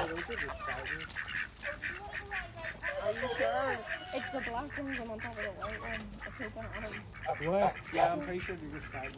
those are just spiders. Are you sure? It's the black ones on top of the white one. It's right down. What? Yeah, I'm pretty sure they're just spiders.